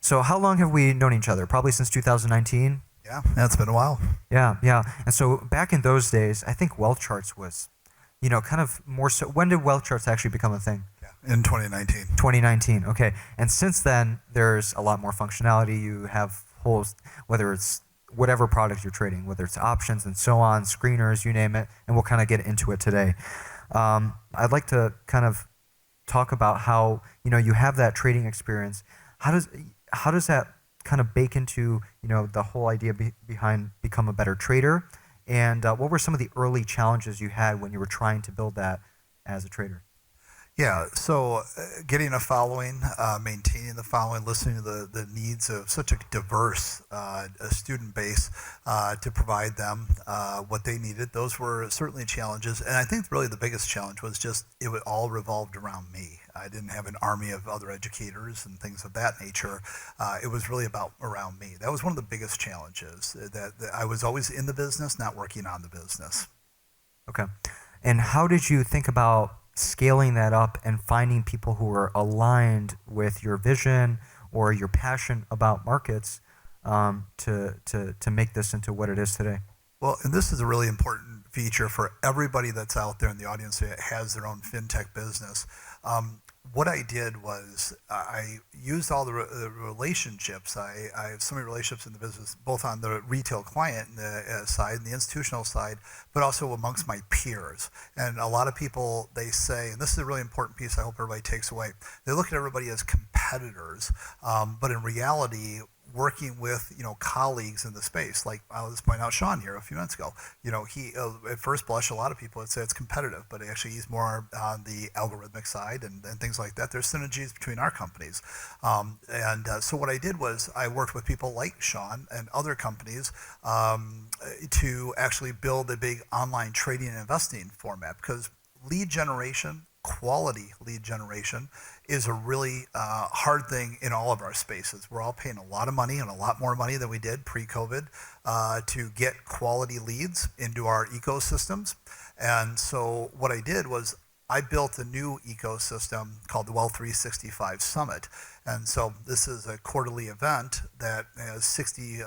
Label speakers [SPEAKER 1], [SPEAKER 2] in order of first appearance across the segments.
[SPEAKER 1] So how long have we known each other? Probably since 2019.
[SPEAKER 2] Yeah, it's been a while.
[SPEAKER 1] Yeah, yeah. And so back in those days, I think wealth charts was, kind of more so. When did wealth charts actually become a thing?
[SPEAKER 2] Yeah, in 2019.
[SPEAKER 1] 2019. Okay. And since then, there's a lot more functionality. You have whole, whether it's whatever product you're trading, whether it's options and so on, screeners, you name it, and we'll kind of get into it today. I'd like to kind of talk about how you have that trading experience. How does that kind of bake into the whole idea behind become a better trader, and what were some of the early challenges you had when you were trying to build that as a trader?
[SPEAKER 2] Yeah, so getting a following, maintaining the following, listening to the needs of such a diverse student base to provide them what they needed, those were certainly challenges. And I think really the biggest challenge was just it all revolved around me. I didn't have an army of other educators and things of that nature. It was really around me. That was one of the biggest challenges, that I was always in the business, not working on the business.
[SPEAKER 1] Okay. And how did you think about scaling that up and finding people who are aligned with your vision or your passion about markets to make this into what it is today?
[SPEAKER 2] Well, and this is a really important feature for everybody that's out there in the audience that has their own fintech business. What I did was I used all the relationships. I have so many relationships in the business, both on the retail client side and the institutional side, but also amongst my peers. And a lot of people, they say, and this is a really important piece I hope everybody takes away, they look at everybody as competitors, but in reality, working with colleagues in the space, like I was pointing out Sean here a few minutes ago. He at first blush, a lot of people would say it's competitive, but actually he's more on the algorithmic side and things like that. There's synergies between our companies, so what I did was I worked with people like Sean and other companies to actually build a big online trading and investing format, because lead generation, quality lead generation, is a really hard thing in all of our spaces. We're all paying a lot of money, and a lot more money than we did pre-COVID, to get quality leads into our ecosystems. And so what I did was I built a new ecosystem called the Wealth 365 Summit. And so this is a quarterly event that has 60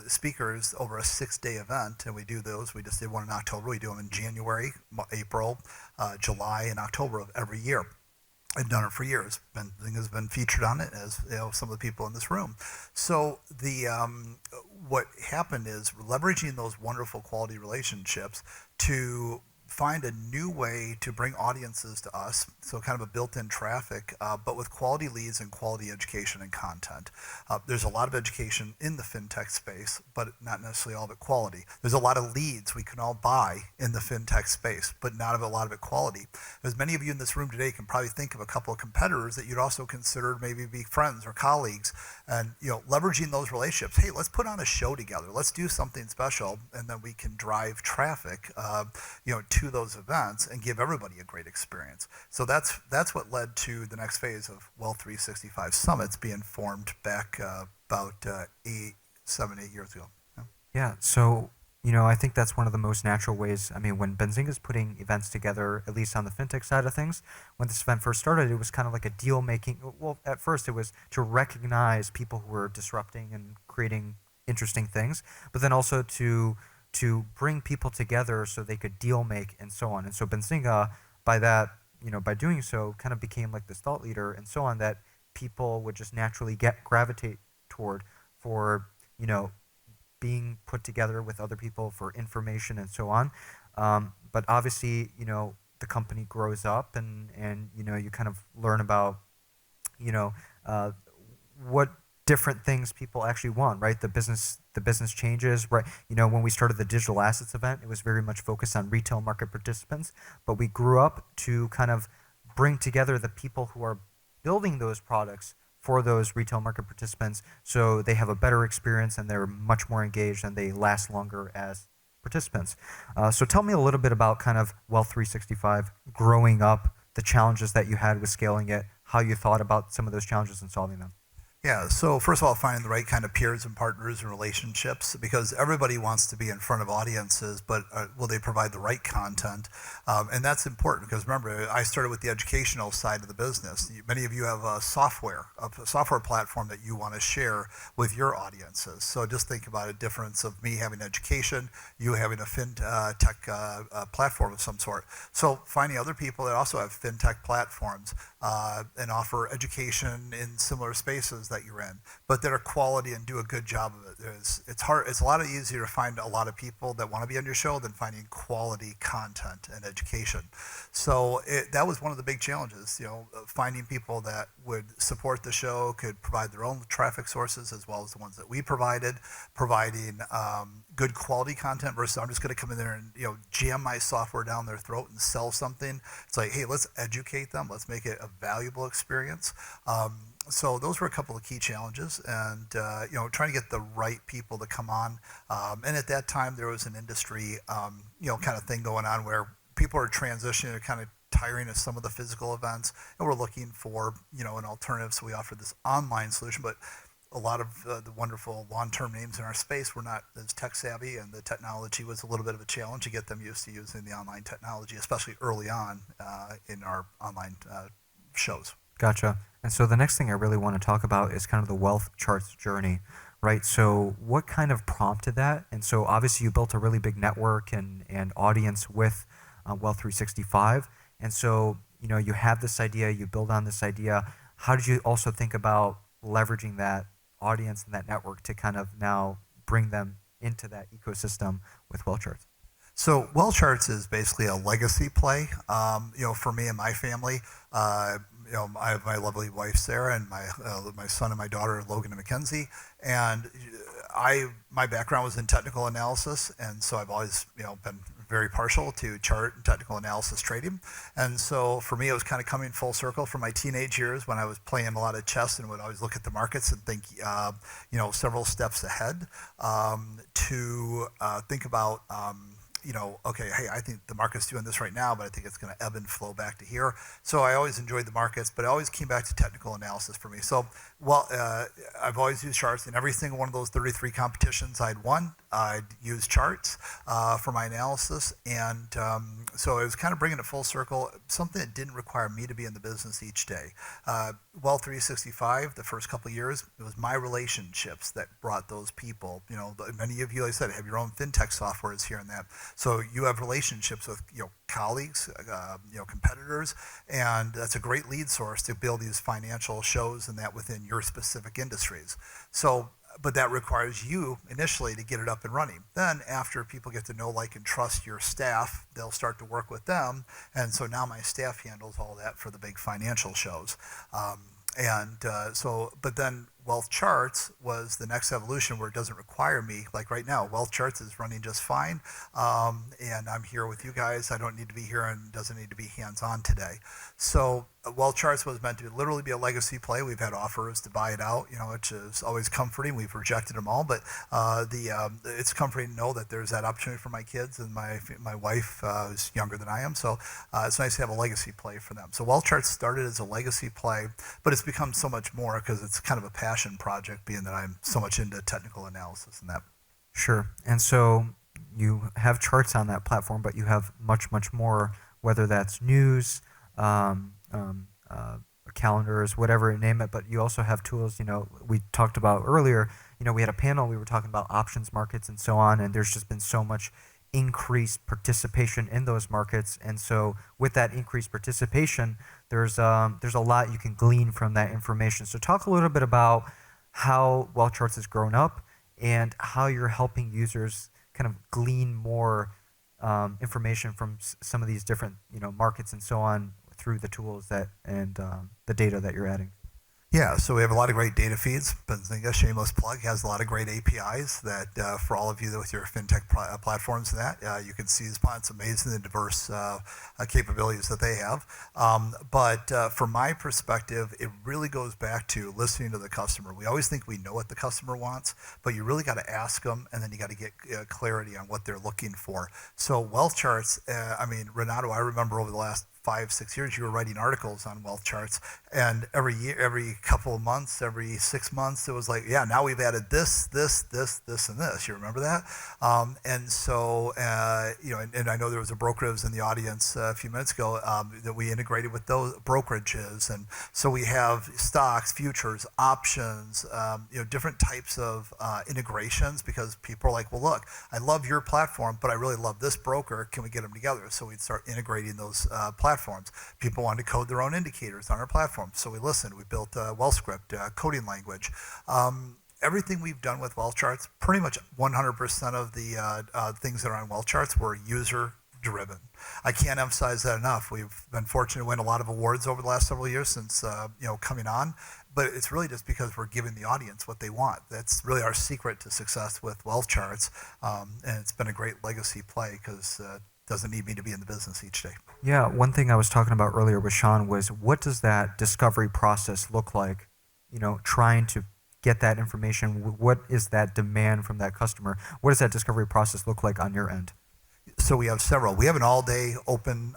[SPEAKER 2] speakers over a 6-day event, and we do those. We just did one in October. We do them in January, April, July, and October of every year. I've done it for years. Benzinga has been featured on it, as some of the people in this room. So what happened is leveraging those wonderful quality relationships to find a new way to bring audiences to us, so kind of a built-in traffic, but with quality leads and quality education and content. There's a lot of education in the fintech space, but not necessarily all of it quality. There's a lot of leads we can all buy in the fintech space, but not a lot of it quality. As many of you in this room today can probably think of a couple of competitors that you'd also consider maybe be friends or colleagues, and leveraging those relationships. Hey, let's put on a show together. Let's do something special, and then we can drive traffic, to those events and give everybody a great experience. So that's what led to the next phase of Wealth 365 Summits being formed back about 8 years ago.
[SPEAKER 1] Yeah. So I think that's one of the most natural ways. I mean, when Benzinga's putting events together, at least on the fintech side of things, when this event first started, it was kind of like a deal making. Well, at first it was to recognize people who were disrupting and creating interesting things, but then also to bring people together so they could deal make and so on. And so Benzinga, by that, by doing so, kind of became like this thought leader and so on that people would just naturally gravitate toward for, being put together with other people for information and so on. But obviously, the company grows up and you kind of learn about, what different things people actually want, right? The business changes, right? When we started the digital assets event, it was very much focused on retail market participants, but we grew up to kind of bring together the people who are building those products for those retail market participants, so they have a better experience and they're much more engaged and they last longer as participants. So tell me a little bit about kind of Wealth 365 growing up, the challenges that you had with scaling it, how you thought about some of those challenges and solving them.
[SPEAKER 2] Yeah, so first of all, finding the right kind of peers and partners and relationships because everybody wants to be in front of audiences, but will they provide the right content? And that's important because remember, I started with the educational side of the business. Many of you have a software platform that you want to share with your audiences. So just think about a difference of me having education, you having a fintech platform of some sort. So finding other people that also have fintech platforms and offer education in similar spaces that you're in, but that are quality and do a good job of it. It's hard. It's a lot easier to find a lot of people that want to be on your show than finding quality content and education. So that was one of the big challenges. Finding people that would support the show, could provide their own traffic sources as well as the ones that we provided, providing good quality content versus I'm just going to come in there and jam my software down their throat and sell something. It's like, hey, let's educate them. Let's make it a valuable experience. So those were a couple of key challenges, and trying to get the right people to come on. And at that time, there was an industry, kind of thing going on where people are transitioning, they're kind of tiring of some of the physical events, and we're looking for an alternative. So we offered this online solution, but a lot of the wonderful long-term names in our space were not as tech savvy, and the technology was a little bit of a challenge to get them used to using the online technology, especially early on in our online shows.
[SPEAKER 1] Gotcha. And so the next thing I really want to talk about is kind of the wealth charts journey, right? So what kind of prompted that? And so obviously you built a really big network and audience with Wealth 365. And so, you have this idea, you build on this idea. How did you also think about leveraging that audience and that network to kind of now bring them into that ecosystem with wealth charts?
[SPEAKER 2] So well charts is basically a legacy play. For me and my family, I have my lovely wife Sarah and my son and my daughter Logan and Mackenzie, and my background was in technical analysis, and so I've always been very partial to chart and technical analysis trading. And so for me, it was kind of coming full circle from my teenage years when I was playing a lot of chess and would always look at the markets and think, several steps ahead to think about. Okay, hey, I think the market's doing this right now, but I think it's going to ebb and flow back to here. So I always enjoyed the markets, but I always came back to technical analysis for me. So, I've always used charts in every single one of those 33 competitions I'd won. I'd use charts for my analysis, and so it was kind of bringing it full circle, something that didn't require me to be in the business each day. Well 365, the first couple of years, it was my relationships that brought those people. Many of you, like I said, have your own fintech softwares here and that. So you have relationships with colleagues, competitors, and that's a great lead source to build these financial shows and that within your specific industries. So, but that requires you initially to get it up and running. Then after people get to know, like, and trust your staff, they'll start to work with them. And so now my staff handles all that for the big financial shows. But then Wealth Charts was the next evolution where it doesn't require me. Like right now, Wealth Charts is running just fine, and I'm here with you guys. I don't need to be here and doesn't need to be hands-on today. So Wealth Charts was meant to literally be a legacy play. We've had offers to buy it out, which is always comforting. We've rejected them all, but it's comforting to know that there's that opportunity for my kids and my wife, who's younger than I am. So it's nice to have a legacy play for them. So Wealth Charts started as a legacy play, but it's become so much more because it's kind of a passion project, being that I'm so much into technical analysis and that.
[SPEAKER 1] Sure. And so you have charts on that platform, but you have much, much more, whether that's news, um, um, uh, calendars, whatever, name it. But you also have tools, we talked about earlier, we had a panel, we were talking about options markets and so on, and there's just been so much increased participation in those markets. And so with that increased participation, there's a lot you can glean from that information. So talk a little bit about how Wealth Charts has grown up and how you're helping users kind of glean more information from some of these different markets and so on through the tools and the data that you're adding.
[SPEAKER 2] Yeah, so we have a lot of great data feeds. Benzinga, shameless plug, has a lot of great APIs that for all of you with your fintech platforms and that, you can see it's amazing the diverse capabilities that they have. But from my perspective, it really goes back to listening to the customer. We always think we know what the customer wants, but you really got to ask them, and then you got to get clarity on what they're looking for. So Wealth Charts, Renato, I remember over the last 5, 6 years, you were writing articles on wealth charts, and every year, every couple of months, every 6 months, it was like, yeah, now we've added this, and this. You remember that? And so, and I know there was a broker that was in the audience a few minutes ago that we integrated with those brokerages, and so we have stocks, futures, options, different types of integrations, because people are like, well, look, I love your platform, but I really love this broker. Can we get them together? So we'd start integrating those platforms. People wanted to code their own indicators on our platform, so we listened. We built WealthScript, coding language. Everything we've done with wealth charts, pretty much 100% of the things that are on wealth charts were user driven. I can't emphasize that enough. We've been fortunate to win a lot of awards over the last several years since coming on, but it's really just because we're giving the audience what they want. That's really our secret to success with wealth charts, and it's been a great legacy play because it doesn't need me to be in the business each day.
[SPEAKER 1] Yeah, one thing I was talking about earlier with Sean was, what does that discovery process look like? Trying to get that information. What is that demand from that customer? What does that discovery process look like on your end?
[SPEAKER 2] So we have several. We have an all-day open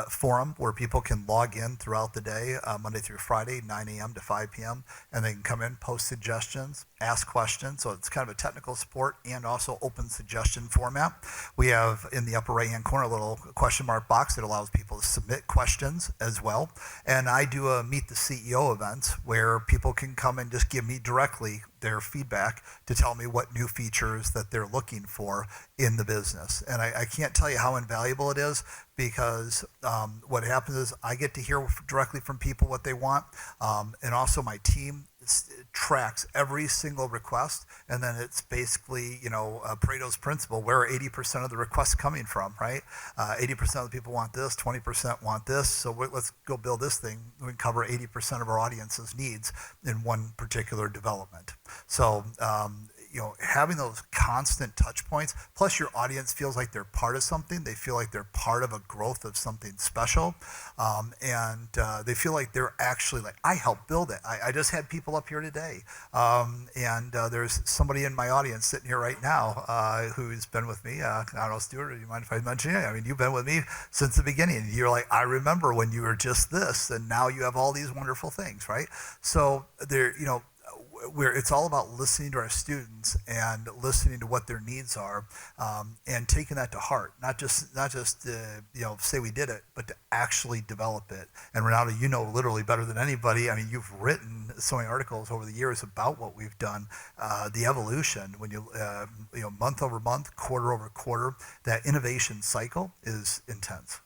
[SPEAKER 2] forum where people can log in throughout the day, Monday through Friday, 9 a.m. to 5 p.m., and they can come in, post suggestions, ask questions. So it's kind of a technical support and also open suggestion format. We have in the upper right-hand corner a little question mark box that allows people to submit questions as well. And I do a Meet the CEO event where people can come and just give me directly their feedback to tell me what new features that they're looking for in the business. And I can't tell you how invaluable it is, because what happens is I get to hear directly from people what they want, and also my team tracks every single request, and then it's basically, Pareto's principle, where are 80% of the requests coming from, right? 80% of the people want this, 20% want this, so let's go build this thing. We can cover 80% of our audience's needs in one particular development. So, having those constant touch points, plus your audience feels like they're part of something. They feel like they're part of a growth of something special. And they feel like they're actually like, I helped build it. I just had people up here today. And there's somebody in my audience sitting here right now who's been with me. I don't know, Stuart, do you mind if I mention it? I mean, you've been with me since the beginning. You're like, I remember when you were just this, and now you have all these wonderful things, right? So there, where it's all about listening to our students and listening to what their needs are, and taking that to heart. Not just say we did it, but to actually develop it. And Renato, you know literally better than anybody. I mean, you've written so many articles over the years about what we've done, the evolution. When month over month, quarter over quarter, that innovation cycle is intense.